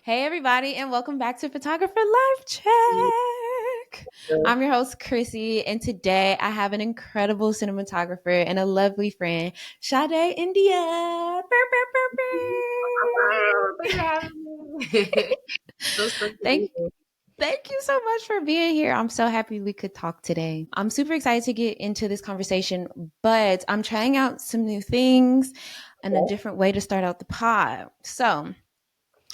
Hey, everybody, and welcome back to Photographer Life Check. I'm your host, Qurissy, and today I have an incredible cinematographer and a lovely friend, Sade Ndya. Burr, burr, Thanks for burr, having me. So stoked to be Thank here. Thank you so much for being here. I'm so happy we could talk today. I'm super excited to get into this conversation, but I'm trying out some new things and a different way to start out the pod. So,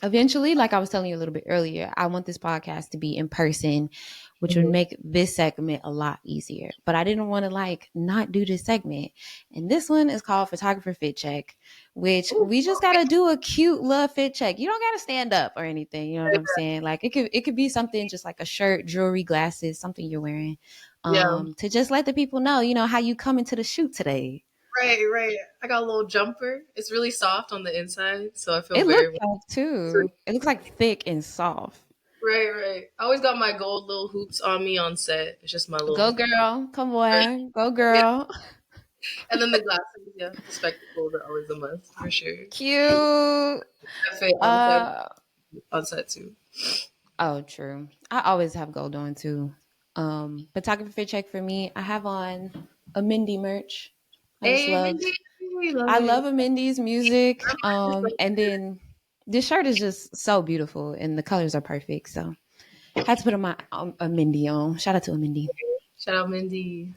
eventually, like I was telling you a little bit earlier, I want this podcast to be in person, which would Mhm. make this segment a lot easier. But I didn't want to not do this segment. And this one is called Photographer Fit Check, which Ooh, we just gotta do a cute love fit check. You don't gotta stand up or anything. You know what I'm saying? Like it could be something just like a shirt, jewelry, glasses, something you're wearing. yeah, To just let the people know, how you come into the shoot today. right. I got a little jumper. It's really soft on the inside, so I feel It looks very like too. It looks like thick and soft. right. I always got my gold little hoops on me on set. It's just my little Go girl. Come right. on. Go Yeah. girl. And then the glasses, yeah, the spectacles are always a must for sure. Cute. Cafe Uh on set too. oh, true. I always have gold on too. Photography check for me. I have on a Mindy merch. I just Hey, love Mindy, we love I it. love a Mindy's music. And then this shirt is just so beautiful and the colors are perfect. So had to put a Mindy on. Shout out to a Mindy. Shout out Mindy.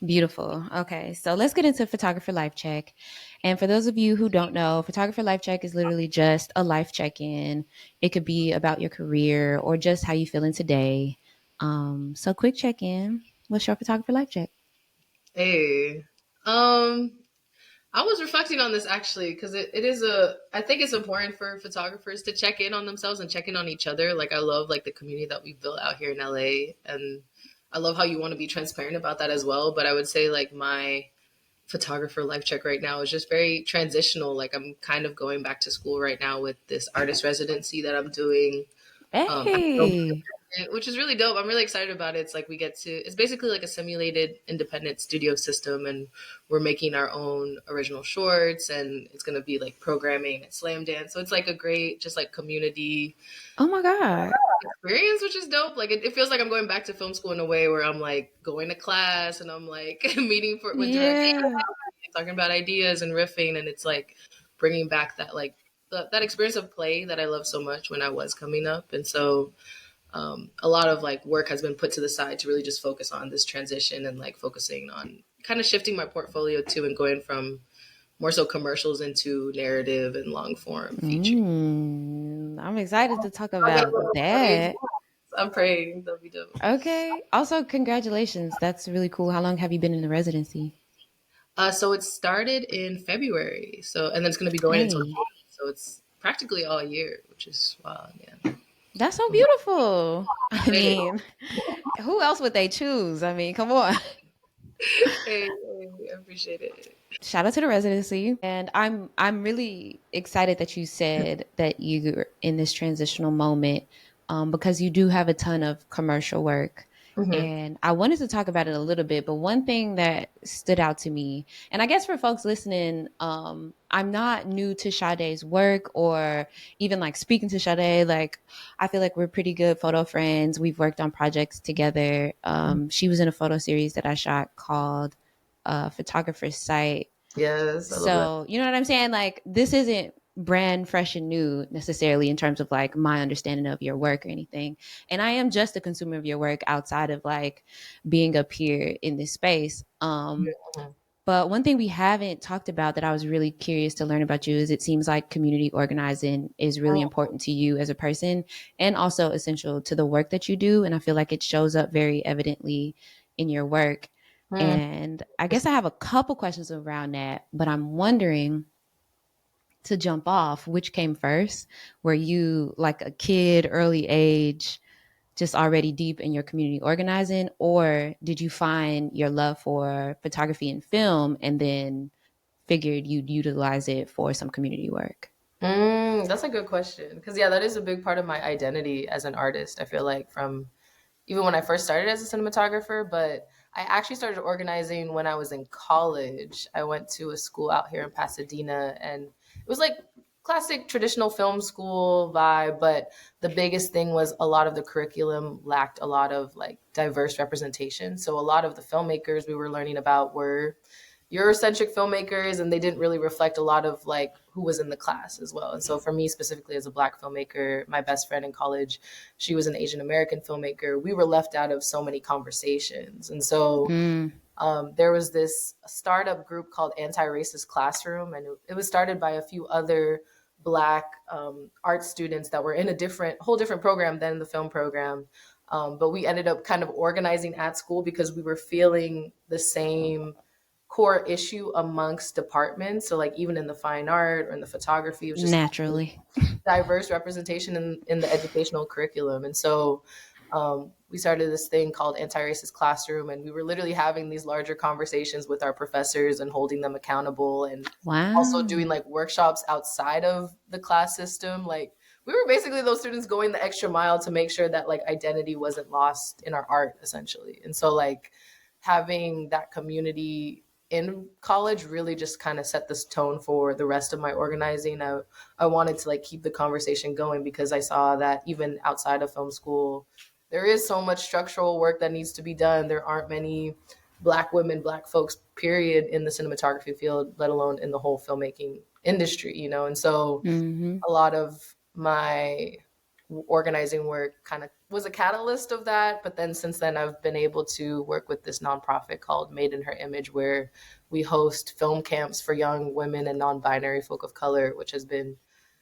Beautiful. Okay, so let's get into photographer life check. And for those of you who don't know, photographer life check is literally just a life check in. It could be about your career or just how you feeling today. So quick check in. What's your photographer life check? Hey. I was reflecting on this actually because I think it's important for photographers to check in on themselves and check in on each other. Like I love like the community that we've built out here in LA, and I love how you want to be transparent about that as well. But I would say like my photographer life check right now is just very transitional. Like I'm kind of going back to school right now with this artist residency that I'm doing at Film Hey. which is really dope. I'm really excited about it. It's like it's basically like a simulated independent studio system, and we're making our own original shorts, and it's going to be like programming and slam dance. So it's like a great, just like community Oh my God. experience, which is dope. Like it feels like I'm going back to film school in a way where I'm like going to class and I'm like meeting with directors, Yeah. talking about ideas and riffing, and it's like bringing back that like that experience of play that I love so much when I was coming up. And so a lot of like work has been put to the side to really just focus on this transition and like focusing on kind of shifting my portfolio too and going from more so commercials into narrative and long form feature. I'm excited to talk I'll get a about little praise. that. I'm praying that'll be dope. Okay. Also, congratulations. That's really cool. How long have you been in the residency? So it started in February, so and then it's going to be going until Hey. June. So it's practically all year, which is wow. Yeah, That's so I'm beautiful. I excited. mean, who else would they choose? I mean, come on. I appreciate it. Shout out to the residency. And I'm really excited that you said that you're in this transitional moment because you do have a ton of commercial work. Hmm. And I wanted to talk about it a little bit, but one thing that stood out to me, and I guess for folks listening, I'm not new to Sade's work or even like speaking to Sade. Like, I feel like we're pretty good photo friends. We've worked on projects together. She was in a photo series that I shot called Photographer's Site. Yes, I love that. So, you know what I'm saying? Like, this isn't brand fresh and new necessarily in terms of like my understanding of your work or anything. And I am just a consumer of your work outside of like being up here in this space. Mhm. But one thing we haven't talked about that I was really curious to learn about you is it seems like community organizing is really important to you as a person and also essential to the work that you do. And I feel like it shows up very evidently in your work. Mhm. And I guess I have a couple questions around that, but I'm wondering to jump off which came first. Were you like a kid, early age, just already deep in your community organizing, or did you find your love for photography and film and then figured you'd utilize it for some community work? That's a good question. Because, yeah, that is a big part of my identity as an artist. I feel like from even when I first started as a cinematographer, but I actually started organizing when I was in college. I went to a school out here in Pasadena, and it was like classic traditional film school vibe, but the biggest thing was a lot of the curriculum lacked a lot of like diverse representation. So a lot of the filmmakers we were learning about were Eurocentric filmmakers, and they didn't really reflect a lot of like who was in the class as well. And so for me specifically as a Black filmmaker, my best friend in college, she was an Asian American filmmaker. We were left out of so many conversations. And so Mm, there was this startup group called Anti-Racist Classroom, and it was started by a few other Black art students that were in a whole different program than the film program. But we ended up kind of organizing at school because we were feeling the same core issue amongst departments. So, like, even in the fine art or in the photography, it was just naturally. diverse representation in the educational curriculum. And so we started this thing called Anti-Racist Classroom, and we were literally having these larger conversations with our professors and holding them accountable, and also doing Wow. like workshops outside of the class system. Like, we were basically those students going the extra mile to make sure that like identity wasn't lost in our art, essentially. And so like having that community in college really just kind of set this tone for the rest of my organizing. I wanted to like keep the conversation going because I saw that even outside of film school, there is so much structural work that needs to be done. There aren't many Black women, Black folks, period, in the cinematography field, let alone in the whole filmmaking industry, you know? And so Hmm. a lot of my organizing work kind of was a catalyst of that. But then since then, I've been able to work with this nonprofit called Made in Her Image, where we host film camps for young women and non binary folk of color, which has been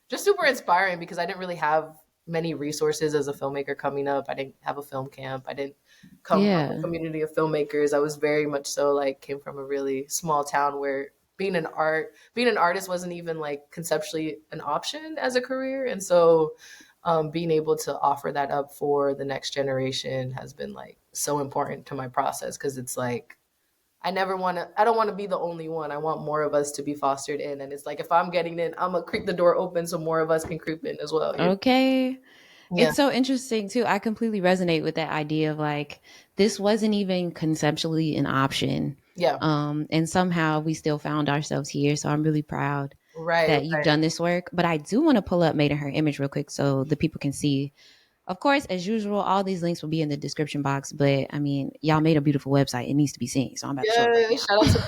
just super inspiring because I didn't really have many resources as a filmmaker coming up. I didn't have a film camp. I didn't come from a Yeah. community of filmmakers. I was very much so like came from a really small town where being an artist wasn't even like conceptually an option as a career. And so being able to offer that up for the next generation has been like so important to my process because it's like I don't want to be the only one. I want more of us to be fostered in. And it's like, if I'm getting in, I'm going to creep the door open so more of us can creep in as well. You know? Okay. Yeah. It's so interesting too. I completely resonate with that idea of like this wasn't even conceptually an option. Yeah. And somehow we still found ourselves here. So I'm really proud Right. that you've done this work. But I do want to pull up Made in Her Image real quick so the people can see. Of course, as usual, all these links will be in the description box. But I mean, y'all made a beautiful website. It needs to be seen. So I'm about to show it right Yeah, now. shout out to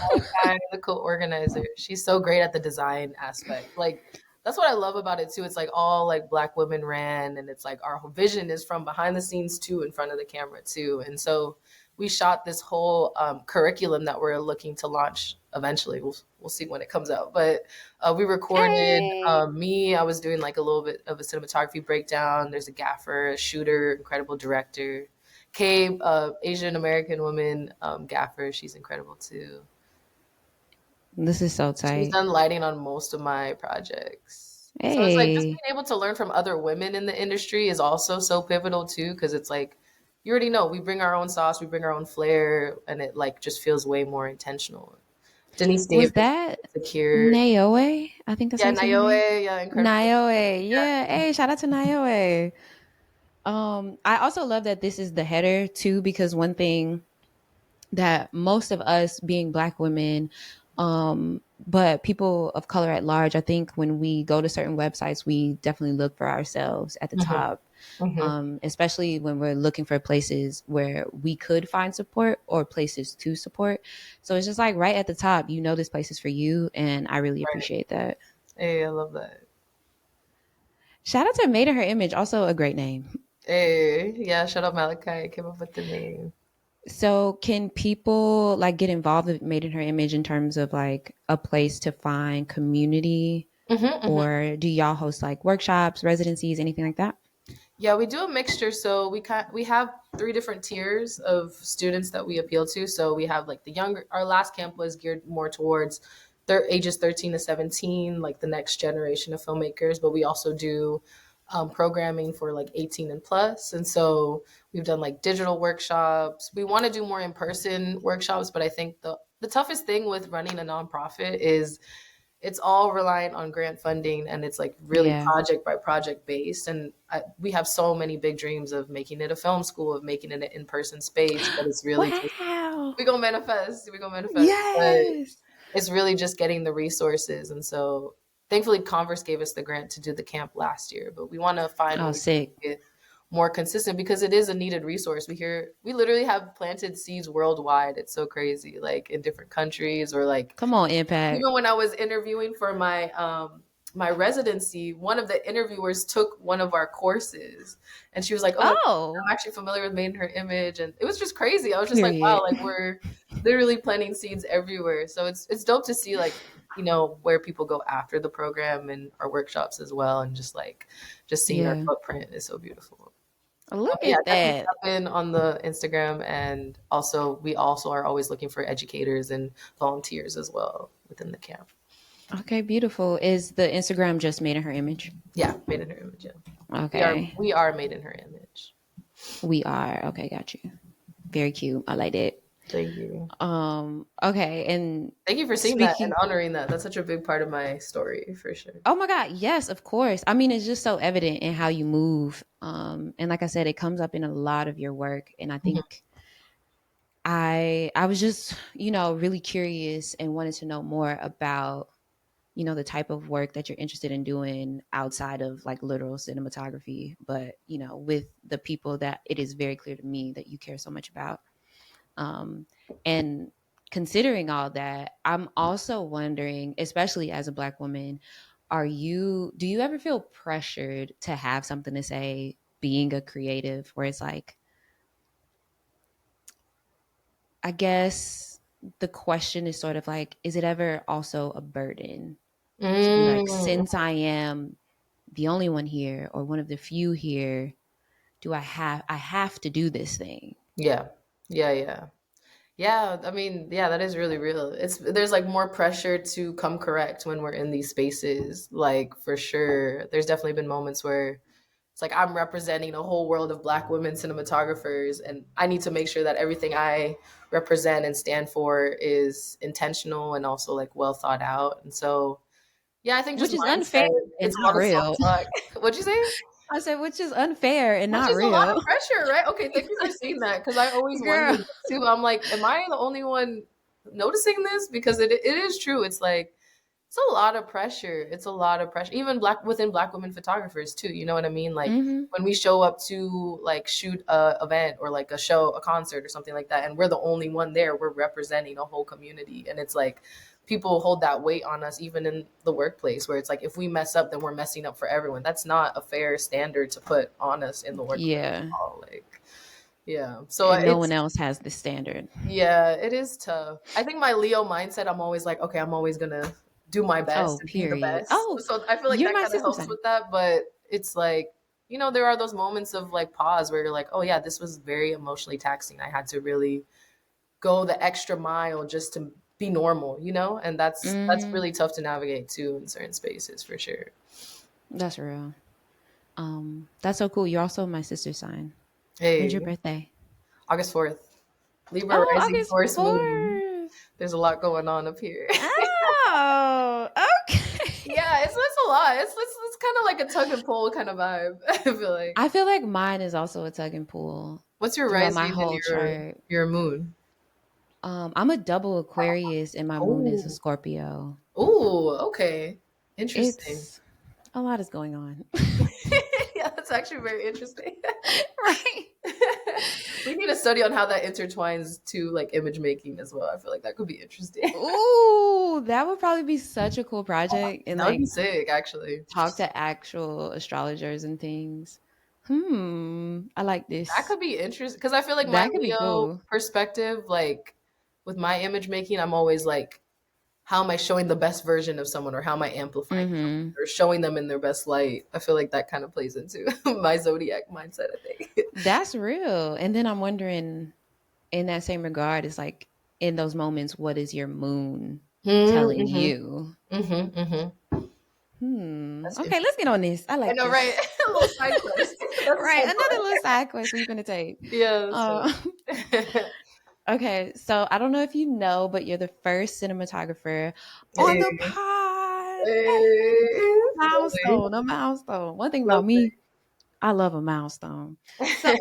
Malachi, the co-organizer. She's so great at the design aspect. Like that's what I love about it too. It's like all like Black women ran, and it's like our vision is from behind the scenes too, in front of the camera too. And so we shot this whole curriculum that we're looking to launch eventually. We'll see when it comes out. But we recorded Hey. me. I was doing like a little bit of a cinematography breakdown. There's a gaffer, a shooter, incredible director. Kay, Asian American woman, gaffer. She's incredible too. This is so She's tight. done lighting on most of my projects. So it's like just Hey. being able to learn from other women in the industry is also so pivotal too, because it's like you already know we bring our own sauce, we bring our own flair, and it like just feels way more intentional. Denise Was Davis, that Secure, Naoe? I think that's how yeah, you say her name. Naoe, yeah, incredible. Naoe. Yeah. Yeah. Hey, shout out to Naoe. I also love that this is the header too, because one thing that most of us being Black women, but people of color at large, I think when we go to certain websites, we definitely look for ourselves at the Hmm. top, Hmm. especially when we're looking for places where we could find support or places to support. So it's just like right at the top, you know, this place is for you. And I really Right. appreciate that. Hey, I love that. Shout out to Made in Her Image, also a great name. Hey, yeah, shout out Malachi. Came up with the name. So, can people like get involved with Made in Her Image in terms of like a place to find community, Hmm. Hmm. or do y'all host like workshops, residencies, anything like that? Yeah, we do a mixture. So we have three different tiers of students that we appeal to. So we have like the younger. Our last camp was geared more towards their ages 13 to 17, like the next generation of filmmakers. But we also do programming for like 18 and plus. And so we've done like digital workshops. We want to do more in person workshops, but I think the toughest thing with running a nonprofit is it's all reliant on grant funding, and it's like really Yeah. project by project based. And we have so many big dreams of making it a film school, of making it an in-person space, but it's really just Wow. we gonna manifest, but Yes. it's really just getting the resources. And so thankfully Converse gave us the grant to do the camp last year, but we want to find Oh, ways to sick. make it more consistent because it is a needed resource. We literally have planted seeds worldwide. It's so crazy, like in different countries or like Come on, Impact. even when I was interviewing for my residency, one of the interviewers took one of our courses, and she was like, "Oh, Oh, I'm actually familiar with Made in Her Image," and it was just crazy. I was just like, "Wow, period. like we're literally planting seeds everywhere." So it's dope to see like where people go after the program and our workshops as well, and just seeing our Yeah. footprint is so beautiful. Look Yeah, at definitely that. tap in on the Instagram, and also we also are always looking for educators and volunteers as well within the camp. Okay, beautiful. Is the Instagram just made in her image? Yeah, made in her image. Yeah, we are Okay. we are made in her image. We are. Okay, got you. Very cute. I like it. Thank you. Okay, and Thank you for seeing that and speaking, honoring that. That's such a big part of my story for sure. oh my God, yes, of course. I mean, it's just so evident in how you move. And like I said, it comes up in a lot of your work. And I Mhm. think I was just, really curious and wanted to know more about, the type of work that you're interested in doing outside of like literal cinematography, but with the people that it is very clear to me that you care so much about. Um, and considering all that, I'm also wondering, especially as a Black woman, do you ever feel pressured to have something to say being a creative, where it's like, I guess the question is sort of like, is it ever also a burden to be like, Mm, since I am the only one here or one of the few here, I have to do this thing? yeah, yeah. Yeah, I mean, yeah, that is really real. There's like more pressure to come correct when we're in these spaces. Like for sure, there's definitely been moments where it's like I'm representing a whole world of Black women cinematographers, and I need to make sure that everything I represent and stand for is intentional and also like well thought out. And so, yeah, I think just Which is unfair mindset. and It's a not lot of real. self talk. What'd you say? I said, which is unfair and Which not is a lot real. of pressure, right? Okay, thank you for saying that because I always Girl. wondered too. I'm like, am I the only one noticing this? Because it is true. It's like it's a lot of pressure. It's a lot of pressure. Even within Black women photographers too. You know what I mean? Like Hmm. when we show up to like shoot a event or like a show, a concert or something like that, and we're the only one there, we're representing a whole community. And it's like people hold that weight on us even in the workplace where it's like if we mess up then we're messing up for everyone. That's not a fair standard to put on us in the workplace at Yeah. all. Like yeah. So And no one it's else has this standard. yeah, it is tough. I think my Leo mindset, I'm always like, okay, I'm always gonna do my best Oh, and be the period. best. Oh, So I feel like you're that my kind of sister helps sign. with that. But it's like, there are those moments of like pause where you're like, oh yeah, this was very emotionally taxing. I had to really go the extra mile just to be normal, and that's Hmm. really tough to navigate too in certain spaces for sure. That's real. That's so cool. You're also my sister sign. When's your Hey, birthday? August 4th, Libra Oh, rising August Taurus moon. 4th. There's a lot going on up here. Oh, okay. Yeah, it's a lot. It's kind of like a tug and pull kind of vibe. I feel like. I feel like mine is also a tug and pull What's your throughout my rising and whole chart. your moon? I'm a double Aquarius and my moon is a Oh, Scorpio. okay, interesting. It's a lot is going on. Yeah, that's actually very interesting. Right. We need a study on how that intertwines to like image making as well. I feel like that could be interesting. Ooh, that would probably be such a cool project and That would be like sick, actually. talk to actual astrologers and things. I like That this. could be interesting because I feel like my That could be Leo cool. perspective, like with my image making, I'm always like, how am I showing the best version of someone or how am I amplifying someone Hmm. or showing them in their best light? I feel like that kind of plays into my zodiac mindset, I think. That's real. And then I'm wondering, in that same regard, it's like in those moments, what is your moon telling Mm-hmm, you? mm-hmm, mm-hmm. That's Okay, let's get interesting. on this. I I like know, right? this. A little side quest. That's a Right. side Another part. little side quest we're going to take. Yeah, that's Uh, funny. okay. So I don't know if you know, but you're the first cinematographer on the Hey, pod. Hey, hey, milestone, a milestone. One thing about lovely. me, I love a milestone. So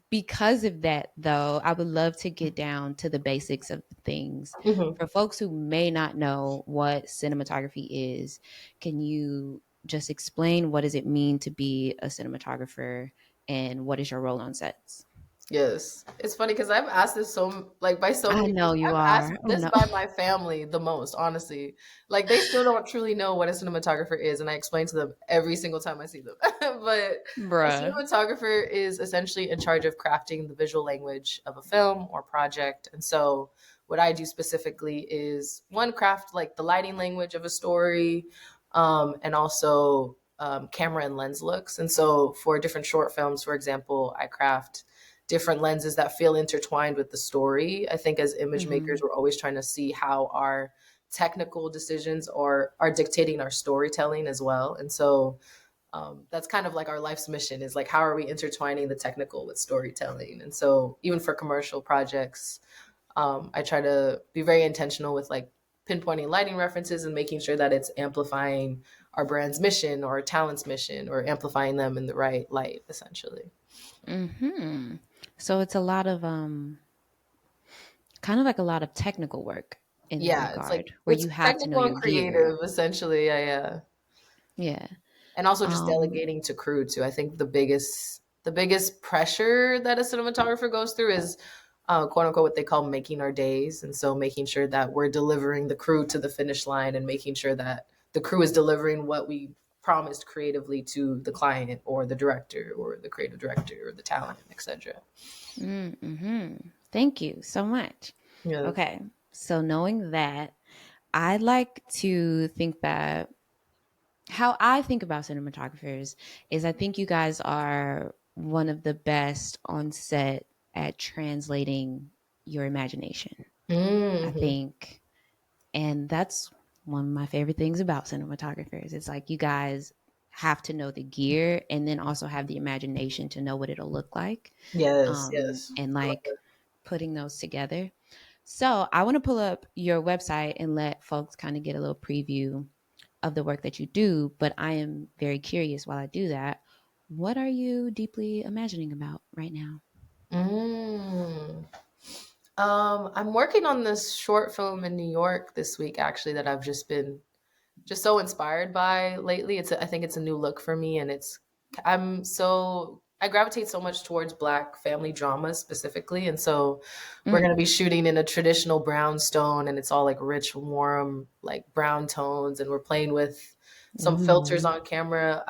Because of that, though, I would love to get down to the basics of things. Hmm. For folks who may not know what cinematography is, can you just explain what does it mean to be a cinematographer and what is your role on sets? Yes. It's funny because I've asked this like by so I many know people. you I've asked are. Oh this no. by my family the most, honestly. Like they still don't truly know what a cinematographer is, and I explain to them every single time I see them. But a Bruh. cinematographer is essentially in charge of crafting the visual language of a film or project. And so what I do specifically is one, craft like the lighting language of a story, and also camera and lens looks. And so for different short films, for example, I craft different lenses that feel intertwined with the story. I think as image makers, Mhm. we're always trying to see how our technical decisions are dictating our storytelling as well. And so that's kind of like our life's mission is like, how are we intertwining the technical with storytelling? And so even for commercial projects, I try to be very intentional with like pinpointing lighting references and making sure that it's amplifying our brand's mission or our talent's mission or amplifying them in the right light, essentially. Mhm. So it's a lot of kind of like a lot of technical work in that Yeah, it's like regard where it's you have to know technical your and gear. creative, essentially. Yeah, yeah. Yeah. And also just Um delegating to crew too. I think the biggest pressure that a cinematographer goes through is quote unquote what they call making our days. And so making sure that we're delivering the crew to the finish line and making sure that the crew is delivering what we promised creatively to the client or the director or the creative director or the talent, etc. mhm. Thank you so much. Yes. Okay. So knowing that, I like to think that how I think about cinematographers is I think you guys are one of the best on set at translating your imagination. I Hmm. think, and that's one of my favorite things about cinematographers. It's like you guys have to know the gear and then also have the imagination to know what it'll look like, Yes, yes. and I love like it. putting those together. So I want to pull up your website and let folks kind of get a little preview of the work that you do. But I am very curious while I do that. What are you deeply imagining about right now? Mm. I'm working on this short film in New York this week, actually, that I've just been just so inspired by lately. I think it's a new look for me, and I gravitate so much towards Black family dramas specifically, and so we're Mm. gonna be shooting in a traditional brownstone, and it's all like rich, warm, like brown tones, and we're playing with some filters Ooh. on camera.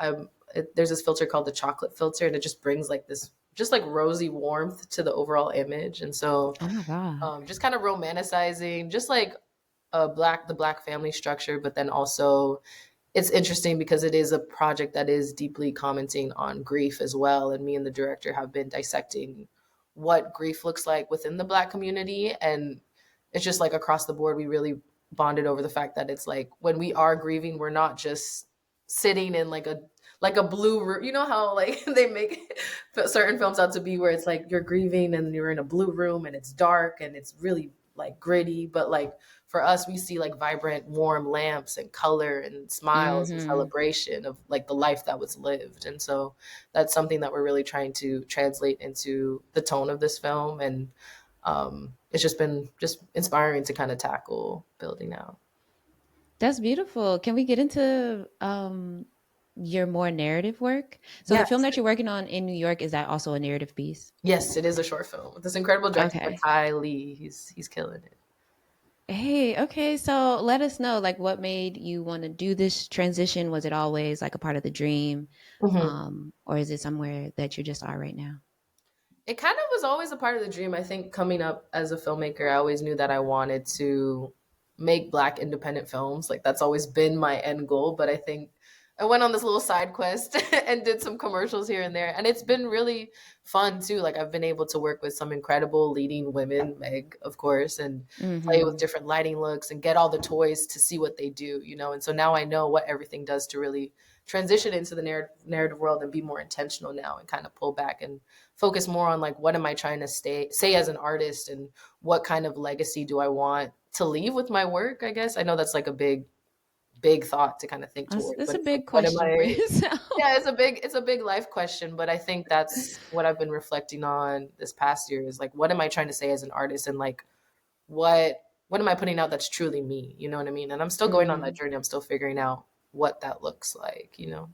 There's this filter called the chocolate filter, and it just brings like this just like rosy warmth to the overall image, and so Oh my God. just kind of romanticizing, just like the black family structure, but then also it's interesting because it is a project that is deeply commenting on grief as well. And me and the director have been dissecting what grief looks like within the Black community. And it's just like across the board, we really bonded over the fact that it's like when we are grieving, we're not just sitting in like a blue room. You know how like they make certain films out to be where it's like you're grieving and you're in a blue room and it's dark and it's really like gritty, but like for us, we see like vibrant, warm lamps and color and smiles and Mm-hmm. celebration of like the life that was lived. And so that's something that we're really trying to translate into the tone of this film. And it's just been just inspiring to kind of tackle building out. That's beautiful. Can we get into your more narrative work? So the Yes. film that you're working on in New York, is that also a narrative piece? Yes, it is a short film with this incredible director, Okay. Ty Lee. He's killing it. Hey, okay. So let us know, like, what made you want to do this transition? Was it always like a part of the dream? Mhm. Or is it somewhere that you just are right now? It kind of was always a part of the dream. I think coming up as a filmmaker, I always knew that I wanted to make Black independent films. Like that's always been my end goal. But I think I went on this little side quest and did some commercials here and there. And it's been really fun too. Like I've been able to work with some incredible leading women, Meg, of course, and play with Mm-hmm. different lighting looks and get all the toys to see what they do, you know? And so now I know what everything does to really transition into the narrative world and be more intentional now and kind of pull back and focus more on like what am I trying to say as an artist and what kind of legacy do I want to leave with my work, I guess. I know that's like a big big thought to kind of think That's, towards. that's But a it's like, big what am question for I? yourself. Yeah, it's a big life question. But I think that's what I've been reflecting on this past year is like, what am I trying to say as an artist, and like what am I putting out that's truly me? You know what I mean? And I'm still going on that Hmm. journey. I'm still figuring out what that looks like. You know?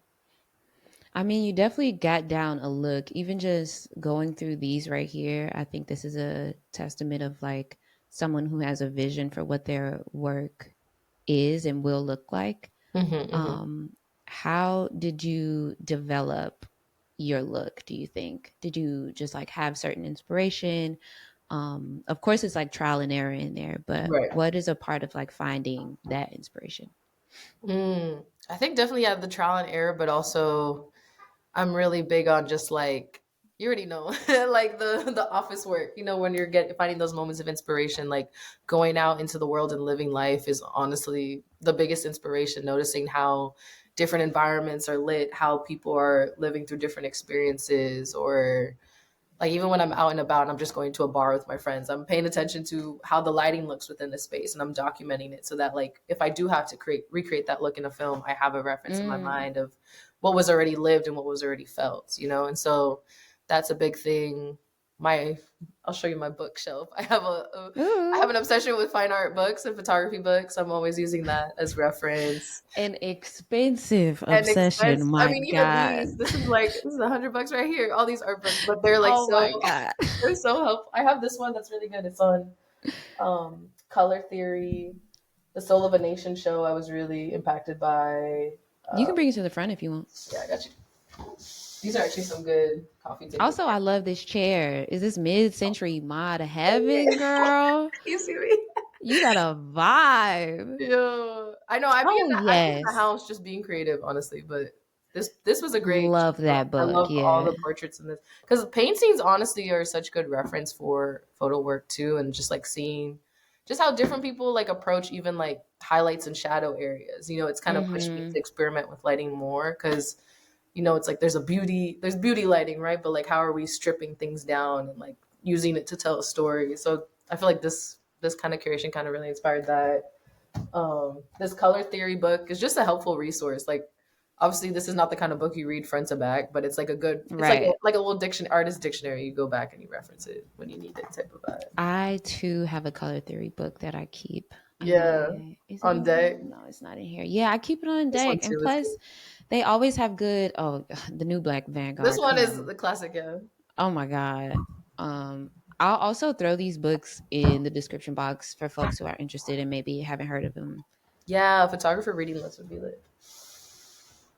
I mean, you definitely got down a look. Even just going through these right here, I think this is a testament of like someone who has a vision for what their work is and will look like. Hmm, hmm. Um, how did you develop your look, do you think? Did you just like have certain inspiration? Of course, it's like trial and error in there, but Right. what is a part of like finding that inspiration? I think definitely yeah, the trial and error, but also I'm really big on just like you already know, like the office work. You know, when you're get finding those moments of inspiration, like going out into the world and living life is honestly the biggest inspiration. Noticing how different environments are lit, how people are living through different experiences, or like even when I'm out and about and I'm just going to a bar with my friends, I'm paying attention to how the lighting looks within the space and I'm documenting it so that like if I do have to create recreate that look in a film, I have a reference in my Mm. mind of what was already lived and what was already felt, you know? And so that's a big thing. My I'll show you my bookshelf. I have Ooh, an obsession with fine art books and photography books. I'm always using that as reference. an expensive And obsession. expense. I My mean, even God. these. This is $100 right here. All these art books, but they're like Oh so my God. they're so helpful. I have this one that's really good. It's on color theory, the Soul of a Nation show. I was really impacted by. You Uh, can bring it to the front if you want. yeah, I got you. These are actually some good coffee table Also, I chairs. love this chair. Is this mid-century mod heaven, girl? You see me? You got a vibe. Yeah, I know. Oh I be in the yes. house just being creative, honestly. But this was a great. Love that I book. love all Yeah. the portraits in this because paintings honestly are such good reference for photo work too, and just like seeing just how different people like approach even like highlights and shadow areas. You know, it's kind of pushed me Mm-hmm. to experiment with lighting more because it's like there's beauty lighting, right? But like how are we stripping things down and like using it to tell a story? So I feel like this kind of curation kind of really inspired that. This color theory book is just a helpful resource. Like, obviously, this is not the kind of book you read front to back, but it's like it's like Right. like a little artist dictionary. You go back and you reference it when you need it, type of vibe. I too have a color theory book that I keep. Yeah, Is it on in here? deck. No, it's not in here. Yeah, I keep it on This one deck. And too is plus, good. they always have good. Oh, the new Black This Vanguard. one Come is on. the classic. Yeah, Oh my God. Um, I'll also throw these books in the description box for folks who are interested and maybe haven't heard of them. yeah. Photographer reading list would be lit.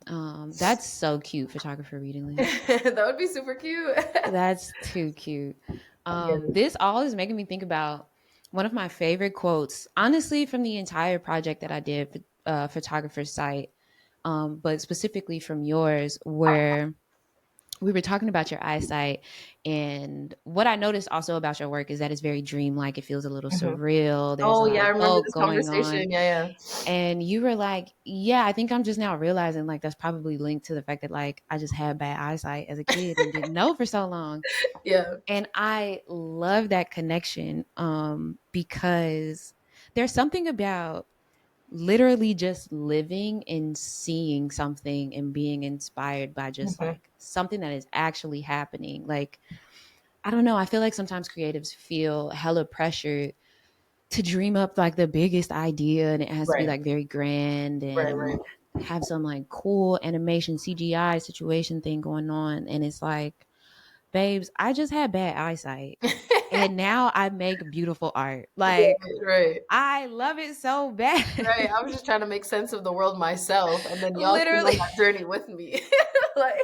That's so cute, photographer reading list. That would be super cute. That's too cute. Again. This all is making me think about one of my favorite quotes, honestly, from the entire project that I did for photographer's site, but specifically from yours, where we were talking about your eyesight. And what I noticed also about your work is that it's very dreamlike. It feels a little Mhm. surreal. There's a Oh lot yeah, I of remember folk this going on. conversation. Yeah, And you were like, yeah, I think I'm just now realizing like that's probably linked to the fact that like I just had bad eyesight as a kid and didn't know for so long. yeah, And I love that connection because there's something about literally just living and seeing something and being inspired by just yeah. like something that is actually happening. Like, I don't know. I feel like sometimes creatives feel hella pressured to dream up like the biggest idea and it has to be Right, like very grand right, right. and have some like cool animation CGI situation thing going on. And it's like, babes, I just had bad eyesight and now I make beautiful art. Like, Right, right. I love it so bad. Right. I was just trying to make sense of the world myself, and then y'all came on Literally. that journey with me. Like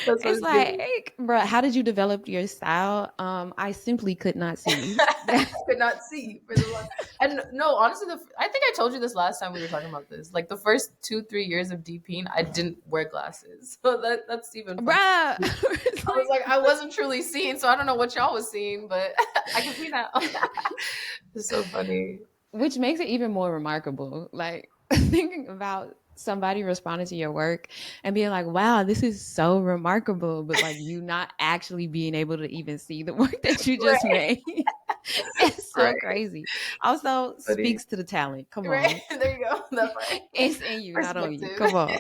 that's what It's it's giving. like, bro, how did you develop your style? I simply could not see. I could not see for the last. And no, honestly, I think I told you this last time we were talking about this. Like the first 2-3 years of DPing, I didn't wear glasses, so that's even funny. Bruh. It's I was like, like, I wasn't truly seeing, so I don't know what y'all was seeing, but I can see now. It's so funny. which makes it even more remarkable. Like thinking about somebody responding to your work and being like, wow, this is so remarkable, but like you not actually being able to even see the work that you just Right. made. It's so Right. crazy. Also Funny. speaks to the talent. Come Right. on. There you go. That part. It's in you, not on you. Perspective. Come on.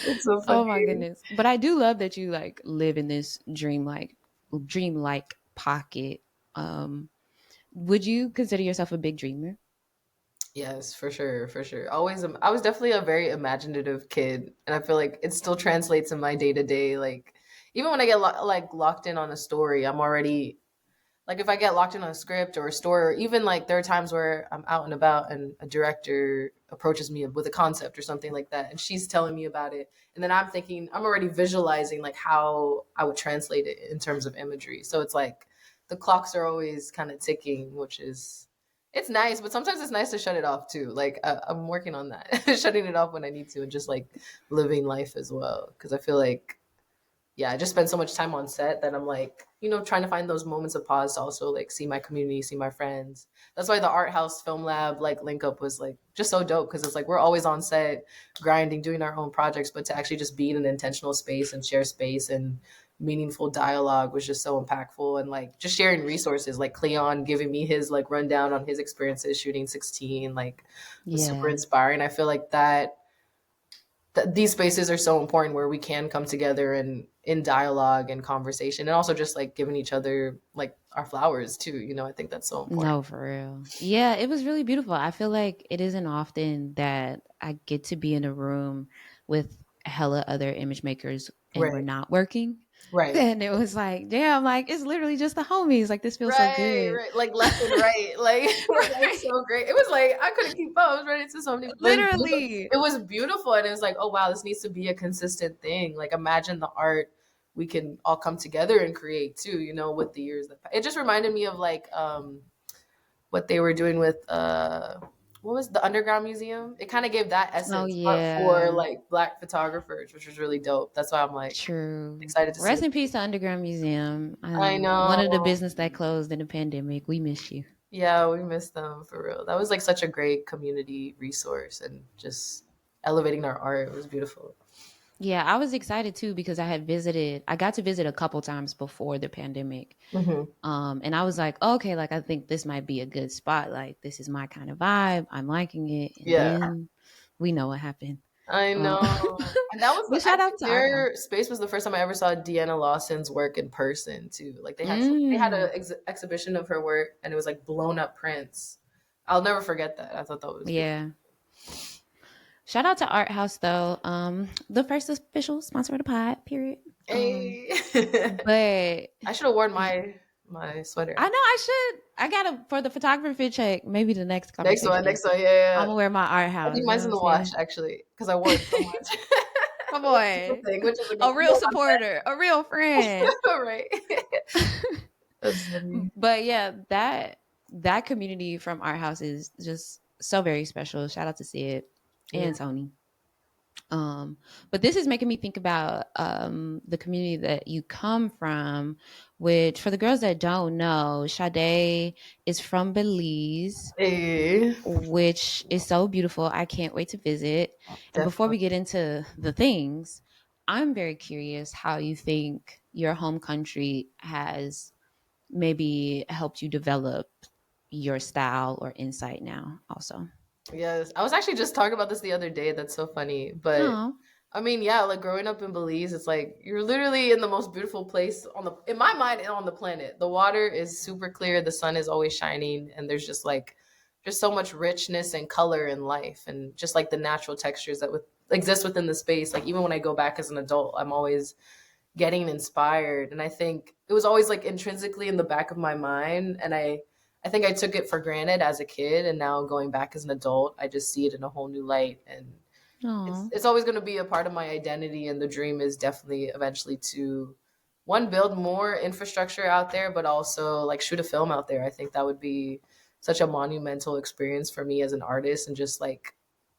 It's so Oh my funny. goodness. But I do love that you like live in this dream like pocket. Um would you consider yourself a big dreamer? Yes, for sure, for sure. Always, I was definitely a very imaginative kid, and I feel like it still translates in my day to day. Like, even when I get locked in on a story, I'm already like, if I get locked in on a script or a story, or even like there are times where I'm out and about and a director approaches me with a concept or something like that, and she's telling me about it, and then I'm thinking, I'm already visualizing like how I would translate it in terms of imagery. So it's like the clocks are always kind of ticking, which is it's nice, but sometimes it's nice to shut it off too. Like I'm working on that, shutting it off when I need to, and just like living life as well, because I feel like yeah, I just spend so much time on set that I'm like, trying to find those moments of pause to also like see my community, see my friends. That's why the art house film lab like link up was like just so dope, because it's like we're always on set grinding, doing our own projects, but to actually just be in an intentional space and share space and meaningful dialogue was just so impactful. And like just sharing resources, like Cleon giving me his like rundown on his experiences shooting 16, like was super Yeah. inspiring. I feel like these spaces are so important where we can come together and in dialogue and conversation, and also just like giving each other like our flowers too. I think that's so important. No, for real. Yeah, it was really beautiful. I feel like it isn't often that I get to be in a room with hella other image makers and we're Right, not working. right, Then it was like, damn, like it's literally just the homies. Like this feels so right, good. right. Like left and right, like it was like Right. so great. It was like I couldn't keep up. I was ready to so many. Literally. It was beautiful, and it was like, oh wow, this needs to be a consistent thing. Like imagine the art we can all come together and create too. With the years it just reminded me of like what they were doing with what was the underground museum. It kind of gave that Oh essence, but for yeah. like black photographers, which was really dope. That's why I'm like True. excited to see Rest it. in peace to Underground Museum. I One of the know. business that closed in the pandemic. We miss you. Yeah, we miss them for real. That was like such a great community resource, and just elevating our art. It was beautiful. Yeah, I was excited too because I got to visit a couple times before the pandemic. Hmm. And I was like, okay, like I think this might be a good spot. Like this is my kind of vibe. I'm liking it. And Yeah, then we know what happened. I Um, know. And that was, but I shout out think to Art House. their space was the first time I ever saw Deanna Lawson's work in person too. Like they had Mm, an exhibition of her work, and it was like blown up prints. I'll never forget that. I thought that was beautiful. yeah. Shout out to Art House though. The first official sponsor of the pod, period. Hey, But I should have worn y- my I sweater. know I should. I gotta for the photography check. Maybe the next Next one, conversation. next one, yeah, I'm yeah. gonna wear my Art I think House. You know mine's what in I'm the wash saying? actually because I wore it so much. Come Which is a good on, thing. Which is a good a thing. real supporter, a real friend. Right. That's funny. But yeah, that community from Art House is just so very special. Shout out to Sid Yeah. and Tony. Um, but this is making me think about the community that you come from, which for the girls that don't know, Sade is from Belize, Hey, which is so beautiful. I can't wait to visit. And before definitely. we get into the things, I'm very curious how you think your home country has maybe helped you develop your style or insight now also. Yes, I was actually just talking about this the other day. That's so funny. But Oh, I mean, yeah, like growing up in Belize, it's like you're literally in the most beautiful place in my mind, and on the planet. The water is super clear, the sun is always shining, and there's just so much richness and color in life, and just like the natural textures that exist within the space. Like even when I go back as an adult, I'm always getting inspired, and I think it was always like intrinsically in the back of my mind, and I think I took it for granted as a kid, and now going back as an adult, I just see it in a whole new light. And it's oh, it's always going to be a part of my identity, and the dream is definitely eventually to one, build more infrastructure out there, but also like shoot a film out there. I think that would be such a monumental experience for me as an artist, and just like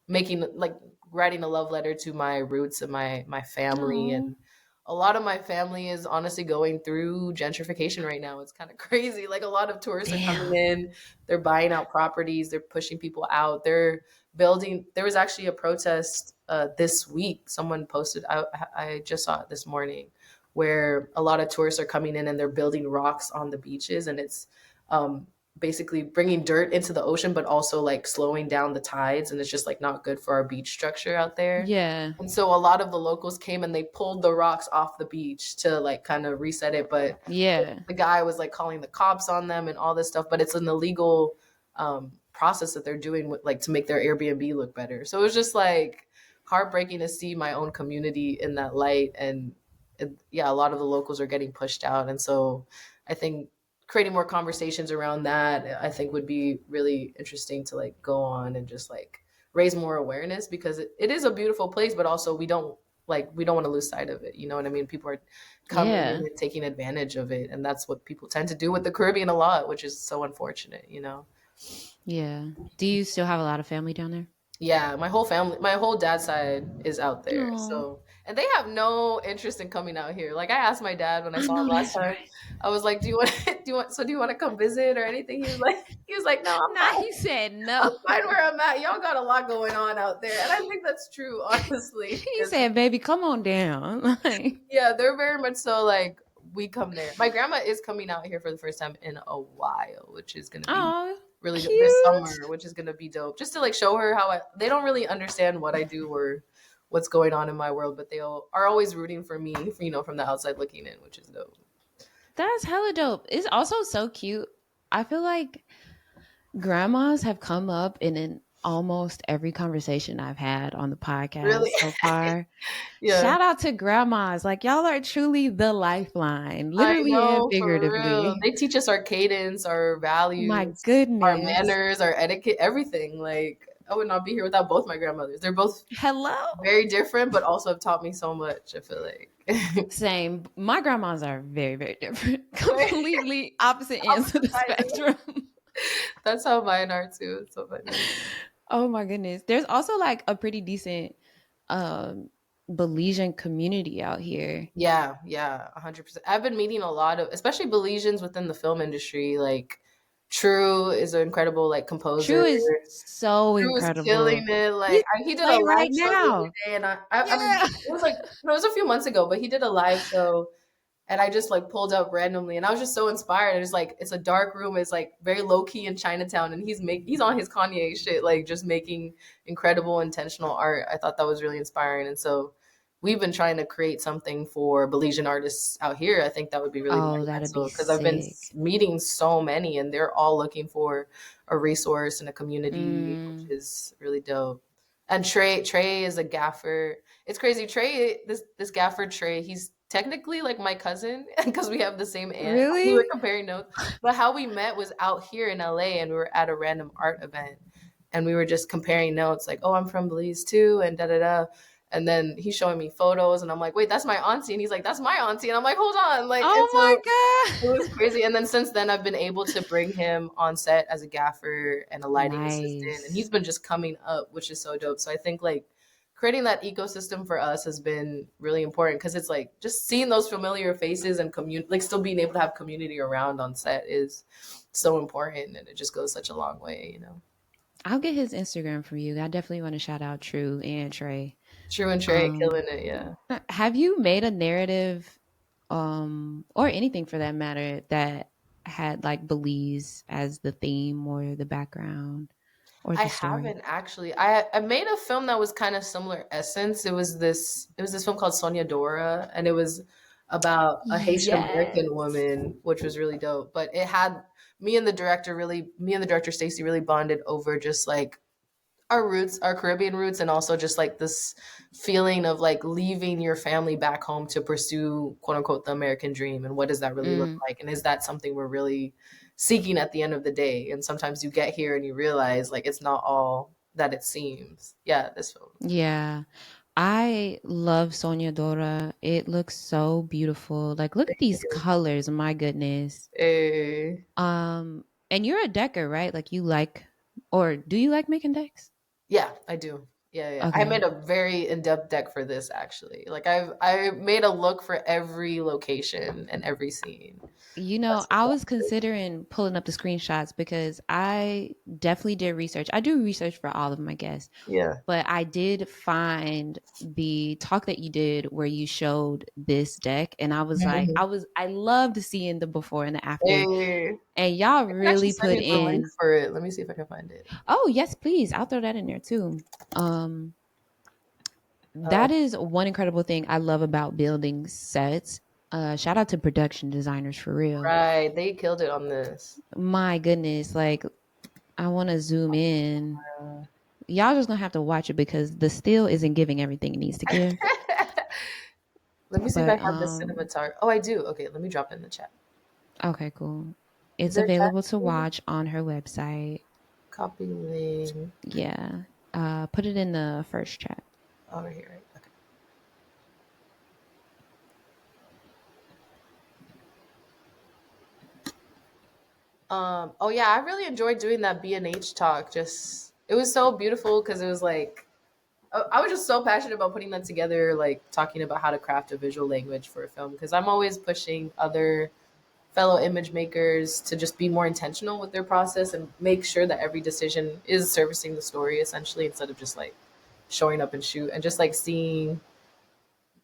making like writing a love letter to my roots and my family. oh, And a lot of my family is honestly going through gentrification right now. It's kind of crazy. Like a lot of tourists are coming damn. in, they're buying out properties, they're pushing people out, they're building. There was actually a protest this week. Someone posted, I just saw it this morning, where a lot of tourists are coming in and they're building rocks on the beaches, and it's um, basically bringing dirt into the ocean, but also like slowing down the tides, and it's just like not good for our beach structure out there. Yeah. And so a lot of the locals came and they pulled the rocks off the beach to like kind of reset it, but Yeah. the guy was like calling the cops on them and all this stuff, but it's an illegal process that they're doing with like to make their Airbnb look better. So it was just like heartbreaking to see my own community in that light. And yeah, a lot of the locals are getting pushed out. And so I think creating more conversations around that, I think would be really interesting to like go on and just like raise more awareness, because it is a beautiful place, but also we don't want to lose sight of it. You know what I mean? People are coming in Yeah. and taking advantage of it, and that's what people tend to do with the Caribbean a lot, which is so unfortunate, you know. Yeah. Do you still have a lot of family down there? Yeah, my whole family, my whole dad's side is out there. Oh, So, and they have no interest in coming out here. Like I asked my dad when I I saw him know last that's time, right. I was like, "Do you want do you want to come visit or anything?" He was like, "No, I'm Nah, fine. he said I'm no. fine where I'm at. Y'all got a lot going on out there." And I think that's true, honestly, He because said, "Baby, come on down." Like, yeah, they're very much so like we come there. My grandma is coming out here for the first time in a while, which is gonna be oh, really dope this cute. summer, which is gonna be dope. Just to like show her how they don't really understand what I do or what's going on in my world, but they all are always rooting for me, from the outside looking in, which is dope. That's hella dope. It's also so cute. I feel like grandmas have come up in almost every conversation I've had on the podcast Really? so far. Yeah. Shout out to grandmas. Like, y'all are truly the lifeline, I literally and know, for real. figuratively. They teach us our cadence, our My values, our goodness. manners, our etiquette, everything. Like I would not be here without both my grandmothers. They're both Hello. very different, but also have taught me so much, I feel like. Same. My grandmas are very, very different. Completely opposite ends of Opposite the sides. spectrum. That's how mine are too. It's so funny. Oh my goodness. There's also like a pretty decent um Belizean community out here. Yeah, yeah, 100%. I've been meeting a lot of, especially Belizeans within the film industry. Like, True is an incredible like composer. True is so Drew was killing incredible. it. He's Like he did a LA live right show the other now. day, and I mean, Yeah. it was like it was a few months ago, but he did a live show, and I just like pulled up randomly, and I was just so inspired. It's like it's a dark room. It's like very low key in Chinatown, and he's on his Kanye shit, like just making incredible intentional art. I thought that was really inspiring, and so we've been trying to create something for Belizean artists out here. I think that would be really Oh, that'd be monumental because I've been sick. meeting so many, and they're all looking for a resource and a community, which Mm, is really dope. And Trey is a gaffer. It's crazy. Trey, this gaffer Trey, he's technically like my cousin because we have the same aunt. We were really? comparing notes, but how we met was out here in LA, and we were at a random art event, and we were just comparing notes, like, oh, I'm from Belize too, and da da da. And then he's showing me photos, and I'm like, wait, that's my auntie, and he's like, that's my auntie, and I'm like, hold on, like, and Oh so my it was god. crazy. And then since then, I've been able to bring him on set as a gaffer and a lighting assistant. And he's Nice. been just coming up, which is so dope. So I think like creating that ecosystem for us has been really important because it's like just seeing those familiar faces and like still being able to have community around on set is so important. And it just goes such a long way. I'll get his Instagram for you. I definitely want to shout out True and Trey. True and Trey Um, killing it. Yeah. have you made a narrative, or anything for that matter, that had like Belize as the theme or the background or I the story? haven't actually. I made a film that was kind of similar essence. It was this film called Sonia Dora, and it was about a Haitian American Yes. woman, which was really dope. But it had me and the director Stacy really bonded over just like our roots, our Caribbean roots, and also just like this feeling of like leaving your family back home to pursue quote unquote the American dream. And what does that really look Mm, like? And is that something we're really seeking at the end of the day? And sometimes you get here and you realize like it's not all that it seems. Yeah, this film. yeah. I love Sonia Dora. It looks so beautiful. Like, look at these colors. My goodness. Eh, And you're a decker, right? Like, you like, or do you like making decks? yeah, I do. Yeah, yeah. I Okay. made a very in-depth deck for this actually. Like I made a look for every location and every scene. That's I was considering pulling up the screenshots because I definitely did research. I do research for all of my guests, yeah. but I did find the talk that you did where you showed this deck, and I was like, Mhm. I loved seeing the before and the after, Hey, and y'all I can actually really send put you the link in. for it. Let me see if I can find it. Oh yes, please, I'll throw that in there too. Um, Uh, that is one incredible thing I love about building sets. Shout out to production designers for real. right, they killed it on this. My goodness, like I want to zoom in. Uh, Y'all just gonna have to watch it because the still isn't giving everything it needs to give. let me see if I But have the cinematographer. Oh, I do. Okay, let me drop it in the chat. okay, cool. Is It's there a chat available to here? watch on her website. Copy link Yeah. Put it in the first chat. over here. Right? Okay. Oh yeah, I really enjoyed doing that B&H talk. Just it was so beautiful because it was like I was just so passionate about putting that together, like talking about how to craft a visual language for a film. Because I'm always pushing other fellow image makers to just be more intentional with their process and make sure that every decision is servicing the story essentially instead of just like showing up and shoot and just like seeing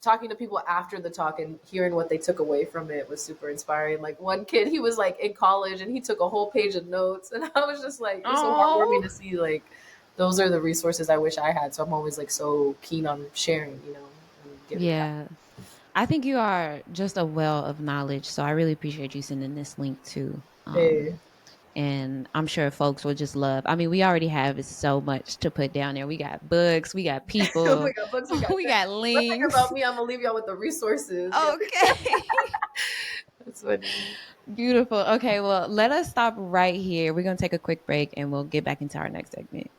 talking to people after the talk and hearing what they took away from it was super inspiring. Like one kid, he was like in college and he took a whole page of notes, and I was just like, it was so heartwarming Oh, to see like those are the resources I wish I had. So I'm always like so keen on sharing, and giving back. yeah. I think you are just a well of knowledge. So I really appreciate you sending this link too. Hey. And I'm sure folks will just love. I mean, we already have so much to put down there. We got books, we got We people, got books, we got we this. got One thing links. about me, I'm gonna leave y'all with the resources. Yeah, Okay. that's funny. Beautiful. Okay, well, let us stop right here. We're going to take a quick break and we'll get back into our next segment.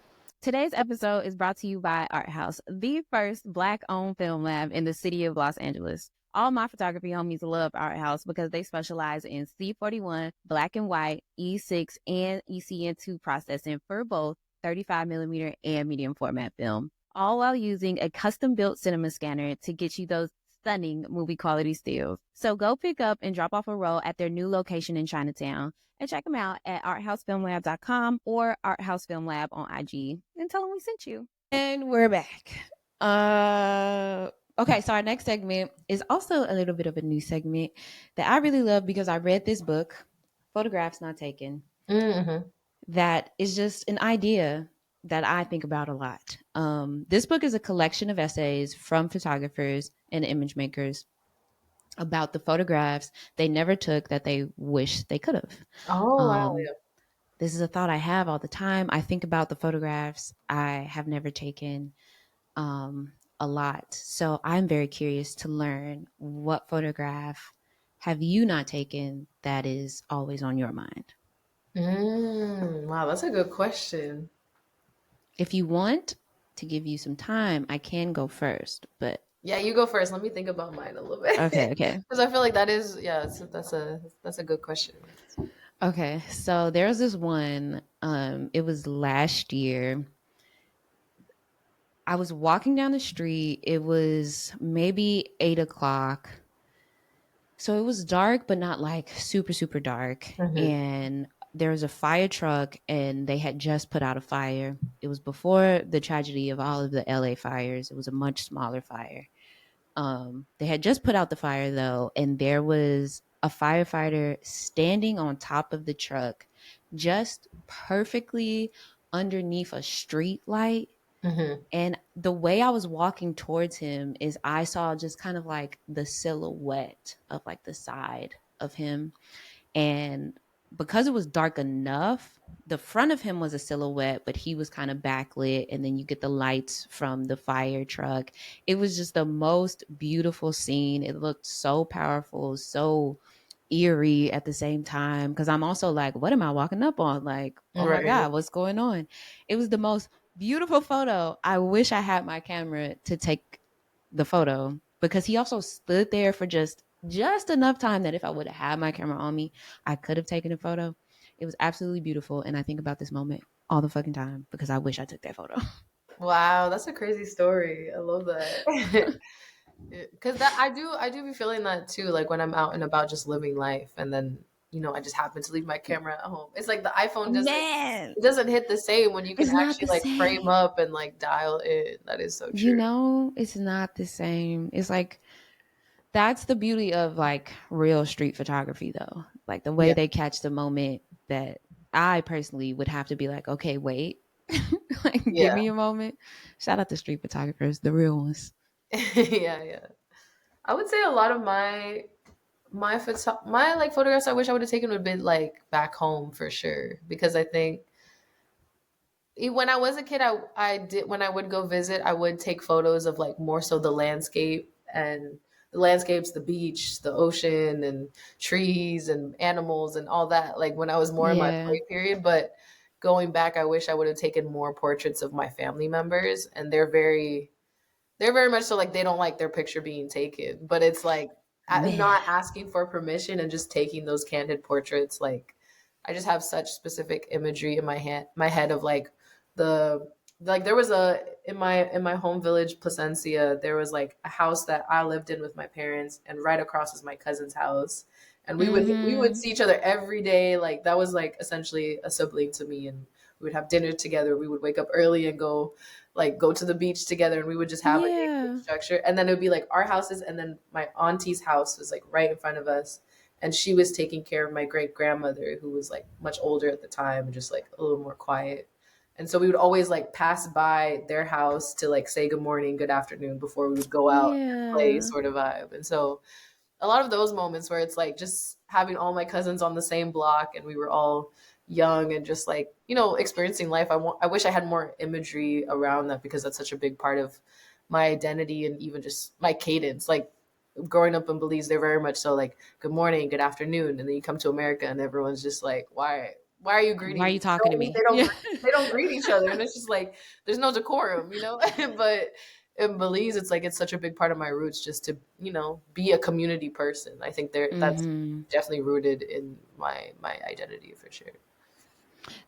Today's episode is brought to you by Art House, the first Black owned film lab in the city of Los Angeles. All my photography homies love Art House because they specialize in C41, black and white, E6, and ECN2 processing for both 35 millimeter and medium format film, all while using a custom built cinema scanner to get you those stunning movie quality stills. So go pick up and drop off a roll at their new location in Chinatown and check them out at arthousefilmlab.com or arthousefilmlab on IG and tell them we sent you. And we're back. Okay, so our next segment is also a little bit of a new segment that I really love because I read this book, Photographs Not Taken, Mm-hmm. that is just an idea that I think about a lot. This book is a collection of essays from photographers and image makers about the photographs they never took that they wish they could have. Oh wow, Um, this is a thought I have all the time. I think about the photographs I have never taken a lot. So I'm very curious to learn what photograph have you not taken that is always on your mind? yeah. Wow, that's a good question. If you want to give you some time, I can go first, but Yeah, you go first. Let me think about mine a little bit okay, okay. because I feel like that is yeah, that's a good question. Okay, so there's this one. It was last year. I was walking down the street. It was maybe 8 o'clock. So it was dark, but not like super, super dark. Mm-hmm. And there was a fire truck, and they had just put out a fire. It was before the tragedy of all of the LA fires. It was a much smaller fire. They had just put out the fire though, and there was a firefighter standing on top of the truck, just perfectly underneath a street light. Mm-hmm. And the way I was walking towards him is I saw just kind of like the silhouette of like the side of him. And because it was dark enough, the front of him was a silhouette, but he was kind of backlit. And then you get the lights from the fire truck. It was just the most beautiful scene. It looked so powerful, so eerie at the same time. Because I'm also like, what am I walking up on? Like, oh my Right. God, what's going on? It was the most beautiful photo. I wish I had my camera to take the photo because he also stood there for just enough time that if I would have had my camera on me, I could have taken a photo. It was absolutely beautiful. And I think about this moment all the fucking time because I wish I took that photo. Wow, that's a crazy story. I love that. Because that I do be feeling that too. Like when I'm out and about, just living life, and then I just happen to leave my camera at home. It's like the iPhone doesn't Man, it doesn't hit the same when you can it's not actually the like frame same. up and like dial in. That is so true. It's not the same. It's like that's the beauty of like real street photography though. Like the way Yeah, they catch the moment that I personally would have to be like, okay, wait. Like give yeah, me a moment. Shout out to street photographers, the real ones. yeah, yeah. I would say a lot of my like photographs I wish I would have taken would have been like back home for sure because I think when I was a kid, I did when I would go visit, I would take photos of like more so the landscape and the landscapes, the beach, the ocean, and trees and animals and all that. Like when I was more in my Yeah. play period, but going back, I wish I would have taken more portraits of my family members, and they're very much so like they don't like their picture being taken, but it's like Man. not asking for permission and just taking those candid portraits. Like I just have such specific imagery in my head of like the like there was a in my home village Placencia, there was like a house that I lived in with my parents, and right across was my cousin's house, and we would Mm-hmm. see each other every day. Like that was like essentially a sibling to me, and we would have dinner together. We would wake up early and go to the beach together, and we would just have a day Yeah. structure. And then it would be like our houses, and then my auntie's house was like right in front of us, and she was taking care of my great grandmother who was like much older at the time and just like a little more quiet. And so we would always like pass by their house to like say good morning, good afternoon before we would go out and play Yeah. sort of vibe. And so a lot of those moments where it's like just having all my cousins on the same block and we were all young and just like experiencing life. I wish I had more imagery around that because that's such a big part of my identity and even just my cadence. Like growing up in Belize, they're very much so like good morning, good afternoon, and then you come to America and everyone's just like why are you Why greeting are me? you talking to They me? don't Yeah. greet each other, and it's just like there's no decorum. But in Belize, it's like it's such a big part of my roots just to be a community person. I think that's Mm-hmm. definitely rooted in my identity for sure.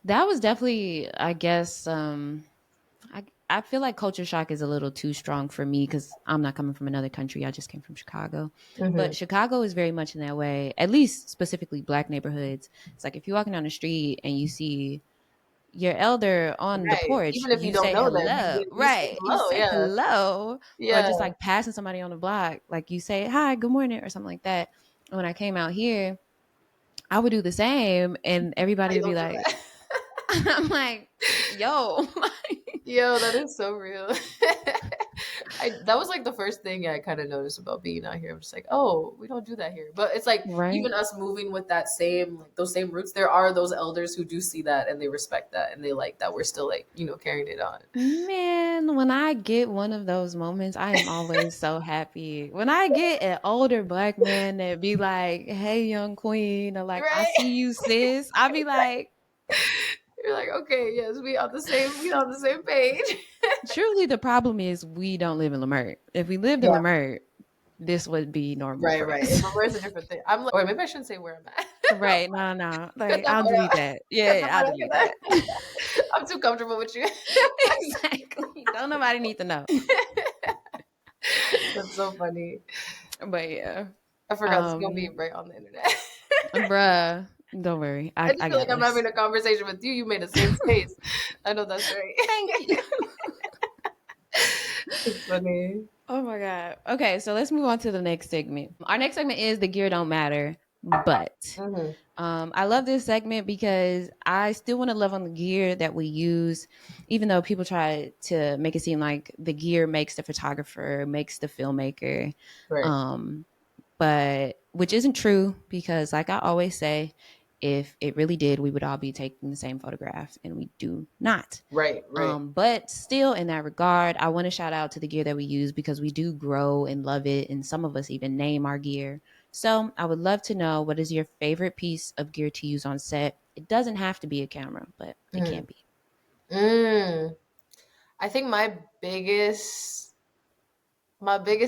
That was definitely, I guess, I feel like culture shock is a little too strong for me because I'm not coming from another country. I just came from Chicago. But Hmm. Chicago is very much in that way, at least specifically black neighborhoods. It's like if you're walking down the street and you see your elder on the Right. porch, Even if you you don't say know them, hello. you say Right. You hello. say Yeah. hello. Or Yeah. just like passing somebody on the block, like you say, hi, good morning, or something like that. And when I came out here, I would do the same and everybody I would be don't do like, that. I'm like, yo. Yo, that is so real. That was like the first thing I kind of noticed about being out here. I'm just like, oh, we don't do that here. But it's like Right. even us moving with that same like those same roots, there are those elders who do see that and they respect that and they like that we're still like carrying it on. Man, when I get one of those moments, I am always so happy. When I get an older black man that be like, hey, young queen, or like, I Right? see you, sis, I be like, You're like, okay, yes, we on the same page. truly the problem is we don't live in Lamert. If we lived in Yeah. Lamert, this would be normal Right, for right. us. And Robert's a different thing. I'm like, or maybe I shouldn't say where I'm at. Right. No, no. Cut Like, that I'll part delete out. that. Cut that Yeah, I'll part out. delete Cut that. that. I'm too comfortable with you. Exactly. Don't nobody need to know. That's so funny. But yeah. I forgot it's gonna be Um, right on the internet. bruh, don't worry. I I just feel got like I'm having this. a conversation with you. You made a safe space. I know that's right. Thank you. It's funny. Oh my God. Okay, so let's move on to the next segment. Our next segment is the gear don't matter, but Hmm. I love this segment because I still want to love on the gear that we use, even though people try to make it seem like the gear makes the photographer, makes the filmmaker. Right. Um, but which isn't true because, like I always say, if it really did, we would all be taking the same photograph, and we do not. Right. Right. But still, in that regard, I want to shout out to the gear that we use because we do grow and love it, and some of us even name our gear. So I would love to know, what is your favorite piece of gear to use on set? It doesn't have to be a camera, but it can Mm. be. Mm. I think my biggest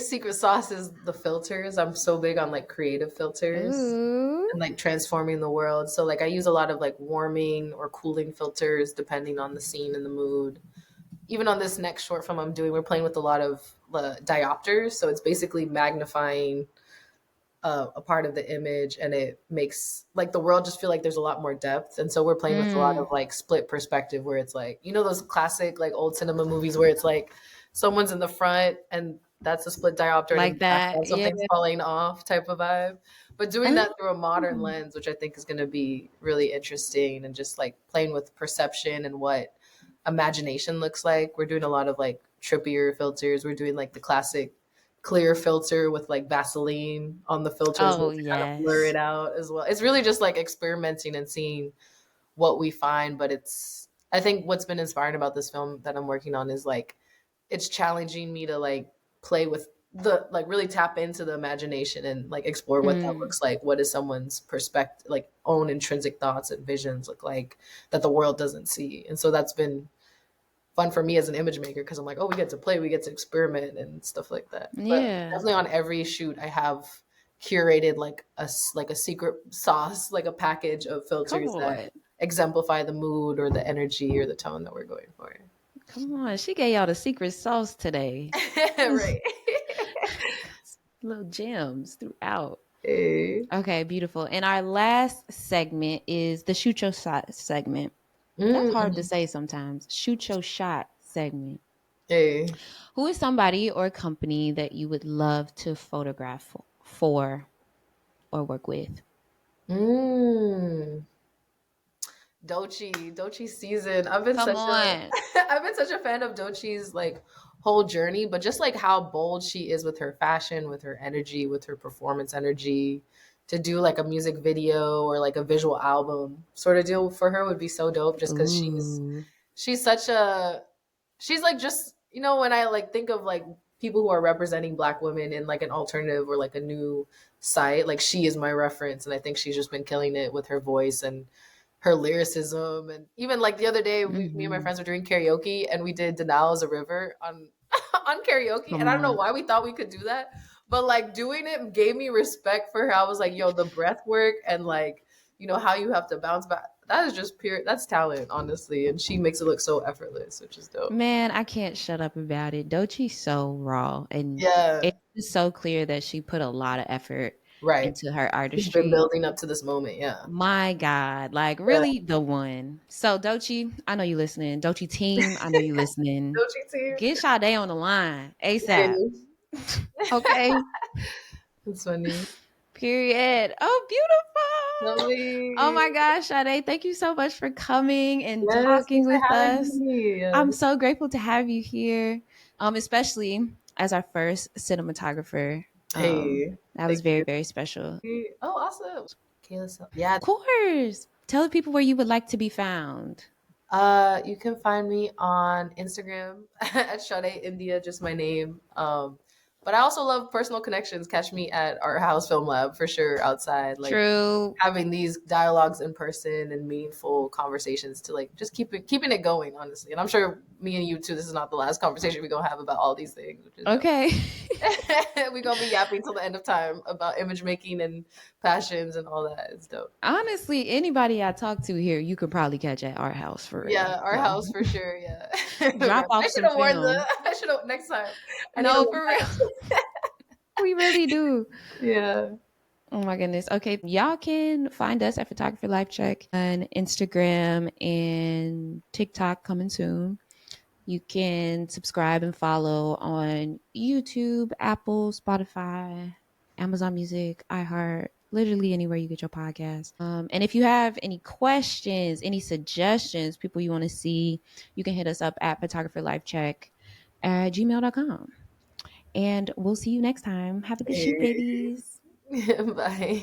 secret sauce is the filters. I'm so big on like creative filters Ooh. and like transforming the world. So like I use a lot of like warming or cooling filters depending on the scene and the mood. even on this next short film I'm doing, we're playing with a lot of diopters. So it's basically magnifying a part of the image, and it makes like the world just feel like there's a lot more depth. And so we're playing with a lot of Mm, like split perspective, where it's like, you know, those classic like old cinema movies where it's like someone's in the front and that's a split diopter, and in like the that. background Yeah. something's falling off type of vibe. But doing that through a modern Oh. lens, which I think is going to be really interesting, and just like playing with perception and what imagination looks like. We're doing a lot of like trippier filters. We're doing like the classic clear filter with like Vaseline on the filter as well Oh, to kind of blur yes. it out as well. It's really just like experimenting and seeing what we find. But it's, I think what's been inspiring about this film that I'm working on is like it's challenging me to like play with the like really tap into the imagination and like explore what that Mm. looks like. What is someone's perspective, like own intrinsic thoughts and visions look like that the world doesn't see. And so that's been fun for me as an image maker because I'm like, oh, we get to play, we get to experiment and stuff like that. But Yeah. definitely on every shoot, I have curated like a secret sauce, like a package of Come filters that on. exemplify the mood or the energy or the tone that we're going for. Come on. She gave y'all the secret sauce today. Right. Little gems throughout. Hey. Okay, beautiful. And our last segment is the shoot your shot segment. That's hard to Mm-mm. say sometimes. Shoot your shot segment. Hey. Who is somebody or company that you would love to photograph for or work with? Mm. Dochi season. I've been Come such a on. I've been such a fan of Dochi's like whole journey, but just like how bold she is with her fashion, with her energy, with her performance energy, to do like a music video or like a visual album sort of deal for her would be so dope just because Ooh. she's such a she's like just, you know, when I like think of like people who are representing black women in like an alternative or like a new site, like she is my reference, and I think she's just been killing it with her voice and her lyricism. And even like the other day me and my Mm-hmm. friends were doing karaoke and we did Denial as a River on on karaoke, Come and I don't know on. why we thought we could do that, but like doing it gave me respect for her. I was like, yo, the breath work and like, you know, how you have to bounce back, that is just pure, that's talent, honestly, and she makes it look so effortless, which is dope. Man, I can't shut up about it. Dochi's so raw, and Yeah, it's so clear that she put a lot of effort right. into her She's been artistry. building up to this moment. Yeah. My God, like Yeah. really the one. So Dochi, I know you listening. Dochi team, I know you listening. Don't you see? Get Sade on the line ASAP. Hey, Okay. it's funny. Period. Oh, beautiful. Oh Lovely. my gosh, Sade, thank you so much for coming and Yes, talking thanks for with having us. me. I'm so grateful to have you here, especially as our first cinematographer. Hey, That was thank very, you. very special. Oh, awesome. Kayla, yeah. Of course. Tell the people where you would like to be found. You can find me on Instagram at Sade India, just my name. But I also love personal connections. Catch me at Art House Film Lab for sure. Outside, like True. having these dialogues in person and meaningful conversations to like just keeping it going, honestly. And I'm sure me and you too, this is not the last conversation we're gonna have about all these things, which is dope. Okay. We're gonna be yapping till the end of time about image making and passions and all that. It's dope. Honestly, anybody I talk to here, you could probably catch at our house for real. Yeah, our So house for sure. Yeah. drop Right. off I should some have warned film. the I should have next time. I need a No, little for real. We really do. yeah. Oh my goodness. Okay. Y'all can find us at Photographer Life Check on Instagram and TikTok coming soon. You can subscribe and follow on YouTube, Apple, Spotify, Amazon Music, iHeart, literally anywhere you get your podcast. And if you have any questions, any suggestions, people you want to see, you can hit us up at photographerlifecheck at gmail.com. And we'll see you next time. Have a good shoot, babies. Bye.